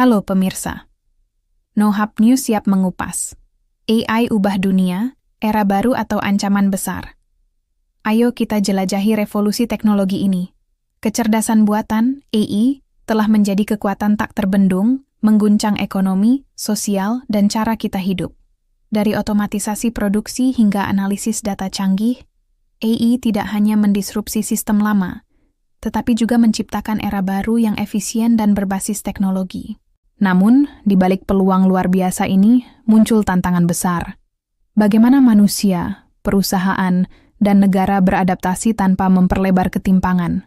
Halo pemirsa, NoHub News siap mengupas. AI ubah dunia, era baru atau ancaman besar. Ayo kita jelajahi revolusi teknologi ini. Kecerdasan buatan, AI, telah menjadi kekuatan tak terbendung, mengguncang ekonomi, sosial, dan cara kita hidup. Dari otomatisasi produksi hingga analisis data canggih, AI tidak hanya mendisrupsi sistem lama, tetapi juga menciptakan era baru yang efisien dan berbasis teknologi. Namun, di balik peluang luar biasa ini, muncul tantangan besar. Bagaimana manusia, perusahaan, dan negara beradaptasi tanpa memperlebar ketimpangan?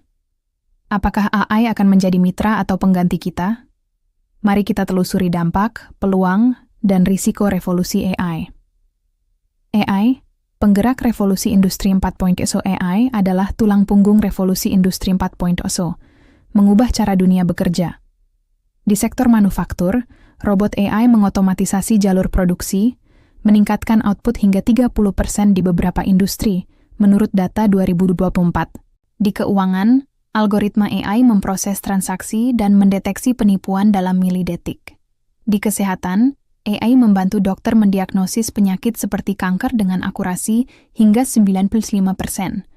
Apakah AI akan menjadi mitra atau pengganti kita? Mari kita telusuri dampak, peluang, dan risiko revolusi AI. AI, penggerak revolusi industri 4.0. AI adalah tulang punggung revolusi industri 4.0, mengubah cara dunia bekerja. Di sektor manufaktur, robot AI mengotomatisasi jalur produksi, meningkatkan output hingga 30% di beberapa industri, menurut data 2024. Di keuangan, algoritma AI memproses transaksi dan mendeteksi penipuan dalam milidetik. Di kesehatan, AI membantu dokter mendiagnosis penyakit seperti kanker dengan akurasi hingga 95%.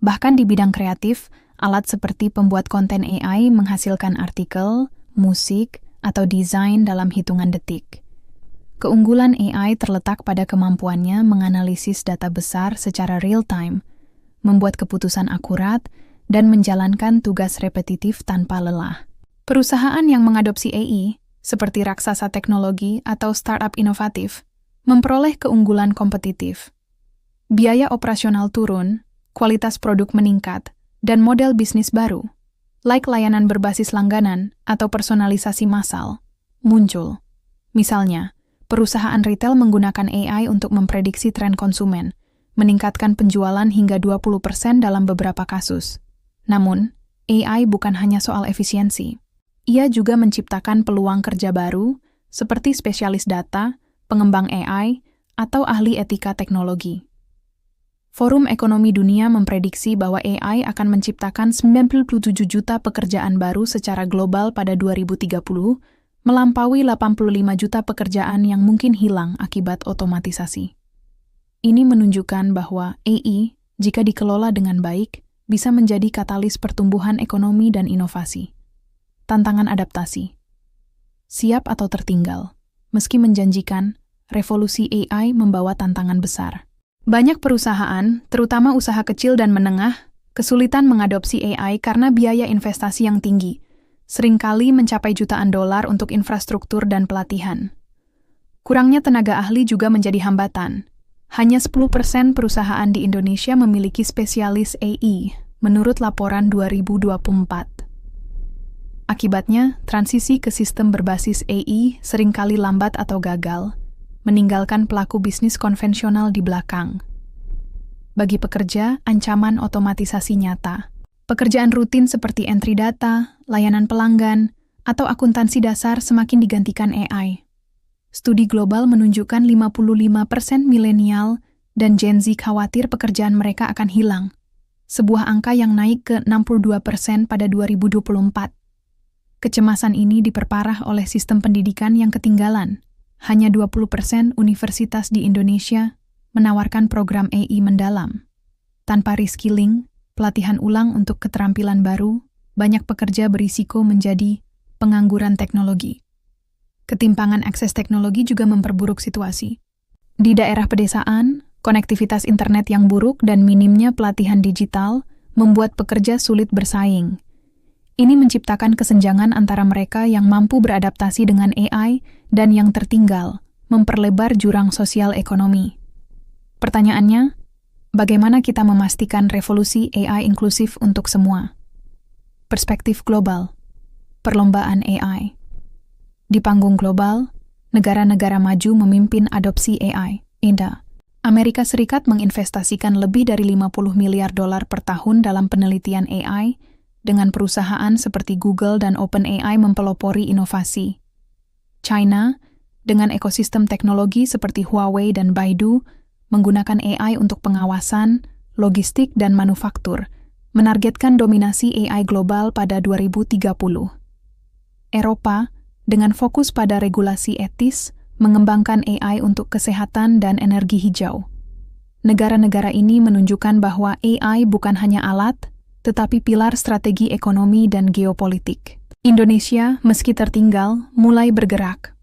Bahkan di bidang kreatif, alat seperti pembuat konten AI menghasilkan artikel, musik, atau desain dalam hitungan detik. Keunggulan AI terletak pada kemampuannya menganalisis data besar secara real-time, membuat keputusan akurat, dan menjalankan tugas repetitif tanpa lelah. Perusahaan yang mengadopsi AI, seperti raksasa teknologi atau startup inovatif, memperoleh keunggulan kompetitif. Biaya operasional turun, kualitas produk meningkat, dan model bisnis baru, like layanan berbasis langganan atau personalisasi massal, muncul. Misalnya, perusahaan retail menggunakan AI untuk memprediksi tren konsumen, meningkatkan penjualan hingga 20% dalam beberapa kasus. Namun, AI bukan hanya soal efisiensi. Ia juga menciptakan peluang kerja baru, seperti spesialis data, pengembang AI, atau ahli etika teknologi. Forum Ekonomi Dunia memprediksi bahwa AI akan menciptakan 97 juta pekerjaan baru secara global pada 2030, melampaui 85 juta pekerjaan yang mungkin hilang akibat otomatisasi. Ini menunjukkan bahwa AI, jika dikelola dengan baik, bisa menjadi katalis pertumbuhan ekonomi dan inovasi. Tantangan adaptasi. Siap atau tertinggal. Meski menjanjikan, revolusi AI membawa tantangan besar. Banyak perusahaan, terutama usaha kecil dan menengah, kesulitan mengadopsi AI karena biaya investasi yang tinggi, seringkali mencapai jutaan dolar untuk infrastruktur dan pelatihan. Kurangnya tenaga ahli juga menjadi hambatan. Hanya 10% perusahaan di Indonesia memiliki spesialis AI, menurut laporan 2024. Akibatnya, transisi ke sistem berbasis AI seringkali lambat atau gagal, meninggalkan pelaku bisnis konvensional di belakang. Bagi pekerja, ancaman otomatisasi nyata. Pekerjaan rutin seperti entry data, layanan pelanggan, atau akuntansi dasar semakin digantikan AI. Studi global menunjukkan 55% milenial dan Gen Z khawatir pekerjaan mereka akan hilang, sebuah angka yang naik ke 62% pada 2024. Kecemasan ini diperparah oleh sistem pendidikan yang ketinggalan. Hanya 20% universitas di Indonesia menawarkan program AI mendalam. Tanpa reskilling, pelatihan ulang untuk keterampilan baru, banyak pekerja berisiko menjadi pengangguran teknologi. Ketimpangan akses teknologi juga memperburuk situasi. Di daerah pedesaan, konektivitas internet yang buruk dan minimnya pelatihan digital membuat pekerja sulit bersaing. Ini menciptakan kesenjangan antara mereka yang mampu beradaptasi dengan AI dan yang tertinggal, memperlebar jurang sosial ekonomi. Pertanyaannya, bagaimana kita memastikan revolusi AI inklusif untuk semua? Perspektif global. Perlombaan AI. Di panggung global, negara-negara maju memimpin adopsi AI. Amerika Serikat menginvestasikan lebih dari 50 miliar dolar per tahun dalam penelitian AI, dengan perusahaan seperti Google dan OpenAI mempelopori inovasi. China, dengan ekosistem teknologi seperti Huawei dan Baidu, menggunakan AI untuk pengawasan, logistik, dan manufaktur, menargetkan dominasi AI global pada 2030. Eropa, dengan fokus pada regulasi etis, mengembangkan AI untuk kesehatan dan energi hijau. Negara-negara ini menunjukkan bahwa AI bukan hanya alat, tetapi pilar strategi ekonomi dan geopolitik. Indonesia, meski tertinggal, mulai bergerak.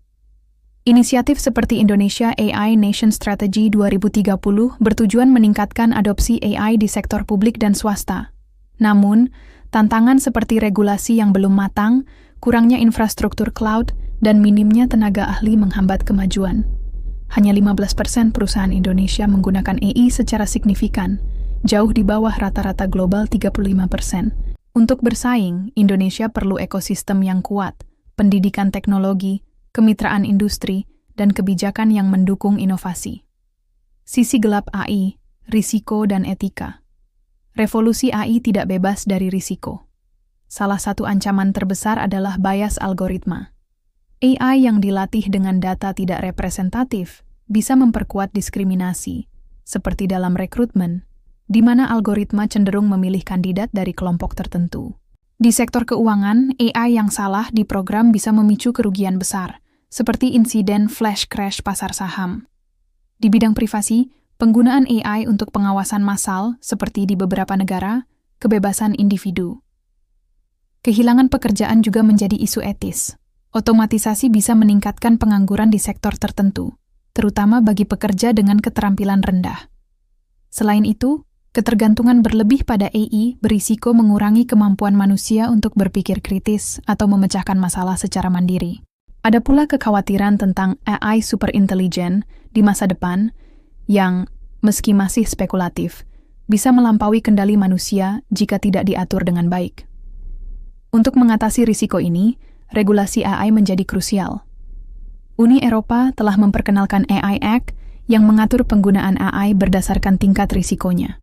Inisiatif seperti Indonesia AI Nation Strategy 2030 bertujuan meningkatkan adopsi AI di sektor publik dan swasta. Namun, tantangan seperti regulasi yang belum matang, kurangnya infrastruktur cloud, dan minimnya tenaga ahli menghambat kemajuan. Hanya 15% perusahaan Indonesia menggunakan AI secara signifikan, jauh di bawah rata-rata global 35%. Untuk bersaing, Indonesia perlu ekosistem yang kuat, pendidikan teknologi, kemitraan industri, dan kebijakan yang mendukung inovasi. Sisi gelap AI, risiko dan etika. Revolusi AI tidak bebas dari risiko. Salah satu ancaman terbesar adalah bias algoritma. AI yang dilatih dengan data tidak representatif bisa memperkuat diskriminasi, seperti dalam rekrutmen, di mana algoritma cenderung memilih kandidat dari kelompok tertentu. Di sektor keuangan, AI yang salah diprogram bisa memicu kerugian besar, seperti insiden flash crash pasar saham. Di bidang privasi, penggunaan AI untuk pengawasan massal, seperti di beberapa negara, kebebasan individu. Kehilangan pekerjaan juga menjadi isu etis. Otomatisasi bisa meningkatkan pengangguran di sektor tertentu, terutama bagi pekerja dengan keterampilan rendah. Selain itu, ketergantungan berlebih pada AI berisiko mengurangi kemampuan manusia untuk berpikir kritis atau memecahkan masalah secara mandiri. Ada pula kekhawatiran tentang AI superintelijen di masa depan yang, meski masih spekulatif, bisa melampaui kendali manusia jika tidak diatur dengan baik. Untuk mengatasi risiko ini, regulasi AI menjadi krusial. Uni Eropa telah memperkenalkan AI Act yang mengatur penggunaan AI berdasarkan tingkat risikonya.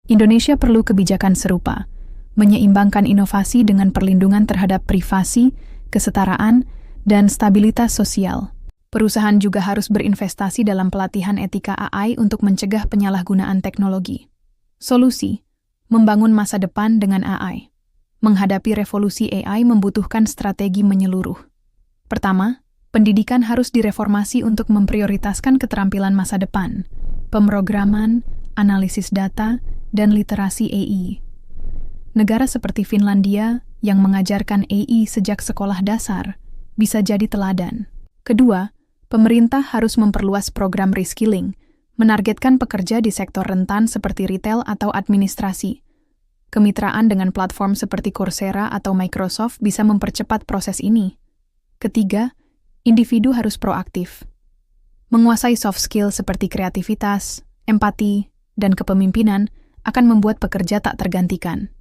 Indonesia perlu kebijakan serupa, menyeimbangkan inovasi dengan perlindungan terhadap privasi, kesetaraan, dan stabilitas sosial. Perusahaan juga harus berinvestasi dalam pelatihan etika AI untuk mencegah penyalahgunaan teknologi. Solusi: membangun masa depan dengan AI. Menghadapi revolusi AI membutuhkan strategi menyeluruh. Pertama, pendidikan harus direformasi untuk memprioritaskan keterampilan masa depan, pemrograman, analisis data, dan literasi AI. Negara seperti Finlandia yang mengajarkan AI sejak sekolah dasar bisa jadi teladan. Kedua, pemerintah harus memperluas program reskilling, menargetkan pekerja di sektor rentan seperti retail atau administrasi. Kemitraan dengan platform seperti Coursera atau Microsoft bisa mempercepat proses ini. Ketiga, individu harus proaktif. Menguasai soft skill seperti kreativitas, empati, dan kepemimpinan akan membuat pekerja tak tergantikan.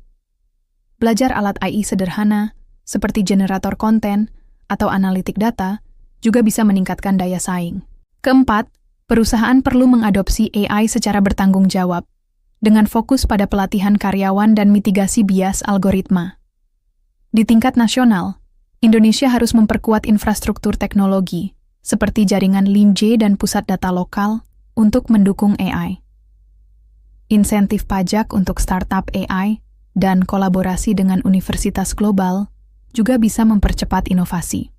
Belajar alat AI sederhana, seperti generator konten atau analitik data, juga bisa meningkatkan daya saing. Keempat, perusahaan perlu mengadopsi AI secara bertanggung jawab, dengan fokus pada pelatihan karyawan dan mitigasi bias algoritma. Di tingkat nasional, Indonesia harus memperkuat infrastruktur teknologi, seperti jaringan 5G dan pusat data lokal, untuk mendukung AI. Insentif pajak untuk startup AI dan kolaborasi dengan universitas global juga bisa mempercepat inovasi.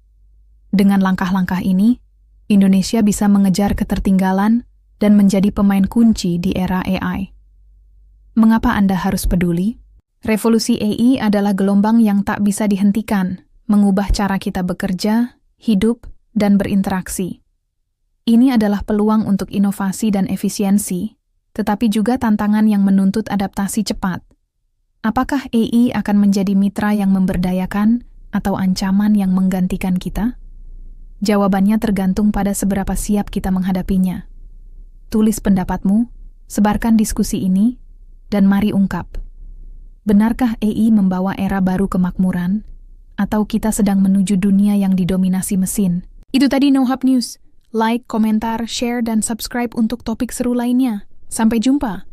Dengan langkah-langkah ini, Indonesia bisa mengejar ketertinggalan dan menjadi pemain kunci di era AI. Mengapa Anda harus peduli? Revolusi AI adalah gelombang yang tak bisa dihentikan, mengubah cara kita bekerja, hidup, dan berinteraksi. Ini adalah peluang untuk inovasi dan efisiensi, tetapi juga tantangan yang menuntut adaptasi cepat. Apakah AI akan menjadi mitra yang memberdayakan atau ancaman yang menggantikan kita? Jawabannya tergantung pada seberapa siap kita menghadapinya. Tulis pendapatmu, sebarkan diskusi ini, dan mari ungkap. Benarkah AI membawa era baru kemakmuran, atau kita sedang menuju dunia yang didominasi mesin? Itu tadi No Hub News. Like, komentar, share, dan subscribe untuk topik seru lainnya. Sampai jumpa!